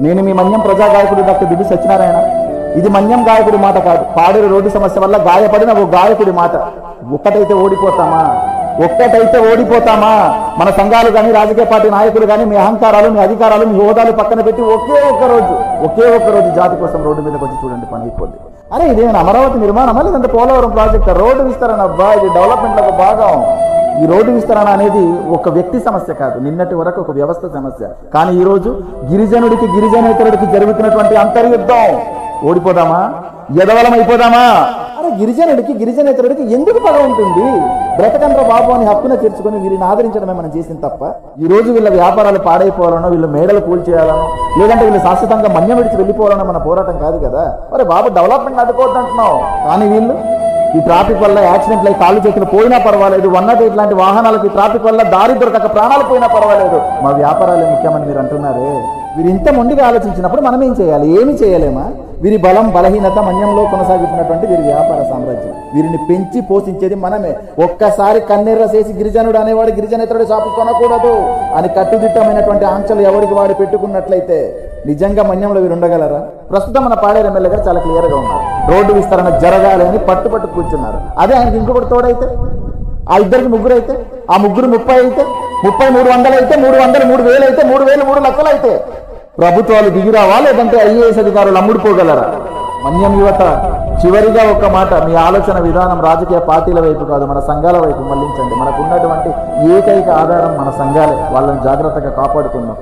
నేను మీ మన్యం ప్రజా గాయకుడు డాక్టర్ బిబి సత్యనారాయణ. ఇది మన్యం గాయకుడి మాట కాదు, పాడేరు రోడ్డు సమస్య వల్ల గాయపడిన ఓ గాయకుడి మాట. ఒక్కటైతే ఓడిపోతామా? మన సంఘాలు కానీ, రాజకీయ పార్టీ నాయకులు కానీ మీ అహంకారాలు, మీ అధికారాలు, మీ హోదాలు పక్కన పెట్టి ఒకే ఒక్క రోజు జాతి కోసం రోడ్డు మీదకి వచ్చి చూడండి, పని అయిపోద్ది. అరే ఇదేమైనా అమరావతి నిర్మాణమా, లేదంటే పోలవరం ప్రాజెక్ట్? రోడ్డు విస్తరణ అబ్బా, ఇది డెవలప్మెంట్ ఒక భాగం. ఈ రోడ్డు విస్తరణ అనేది ఒక వ్యక్తి సమస్య కాదు, నిన్నటి వరకు ఒక వ్యవస్థ సమస్య. కానీ ఈ రోజు గిరిజనుడికి, గిరిజనేతరుడికి జరుగుతున్నటువంటి అంతర్యుద్ధం. ఓడిపోదామా? ఎదవలం అయిపోదామా? అరే గిరిజనుడికి, గిరిజనేతరుడికి ఎందుకు పగ ఉంటుంది? బ్రతకండ్ర బాబు అని హక్కున చేర్చుకొని వీరిని ఆదరించడమే మనం చేసింది తప్ప, ఈ రోజు వీళ్ళ వ్యాపారాలు పాడైపోవాలనో, వీళ్ళు మేడలు కూల్చేయాలనో, లేదంటే వీళ్ళు శాశ్వతంగా మన్యం విడిచి వెళ్ళిపోవాలనో మన పోరాటం కాదు కదా. అరే బాబు డెవలప్మెంట్ అడ్డుకోవద్దు అంటున్నావు, కానీ వీళ్ళు ఈ ట్రాఫిక్ వల్ల యాక్సిడెంట్లు అయి కాళ్ళు చేతులు పోయినా పర్వాలేదు, 108 లాంటి వాహనాలకు ట్రాఫిక్ వల్ల దారి దొరకక ప్రాణాలు పోయినా పర్వాలేదు, మా వ్యాపారాలే ముఖ్యమని మీరు అంటున్నారే. వీరు ఇంత మొండిగా ఆలోచించినప్పుడు మనం ఏం చేయాలి? ఏమి చేయలేమా? వీరి బలం, బలహీనత మన్యంలో కొనసాగుతున్నటువంటి వీరి వ్యాపార సామ్రాజ్యం. వీరిని పెంచి పోషించేది మనమే. ఒక్కసారి కన్నెర్ర చేసి గిరిజనుడు అనేవాడు గిరిజనేతరుడు షాపు కొనకూడదు అని కట్టుదిట్టమైనటువంటి ఆంక్షలు ఎవరికి వాడు పెట్టుకున్నట్లయితే నిజంగా మన్యంలో వీరు ఉండగలరా? ప్రస్తుతం మన పాడేరు ఎమ్మెల్యే గారు చాలా క్లియర్ గా ఉన్నారు. రోడ్డు విస్తరణ జరగాలి అని పట్టు కూర్చున్నారు. అదే ఆయనకి ఇంకొకటి తోడైతే, ఆ ఇద్దరికి ముగ్గురు అయితే, ఆ ముగ్గురు 30 అయితే, 30 300 అయితే, 300 3000 అయితే, 3000 3 లక్షలు అయితే ప్రభుత్వాలు దిగిరావా, లేదంటే ఐఏఎస్ అధికారులు అమ్ముడుపోగలరా? మన్యం యువత, చివరిగా ఒక్క మాట, మీ ఆలోచన విధానం రాజకీయ పార్టీల వైపు కాదు, మన సంఘాల వైపు మళ్లించండి. మనకు ఉన్నటువంటి ఏకైక ఆధారం మన సంఘాలే. వాళ్ళని జాగ్రత్తగా కాపాడుకుందాం.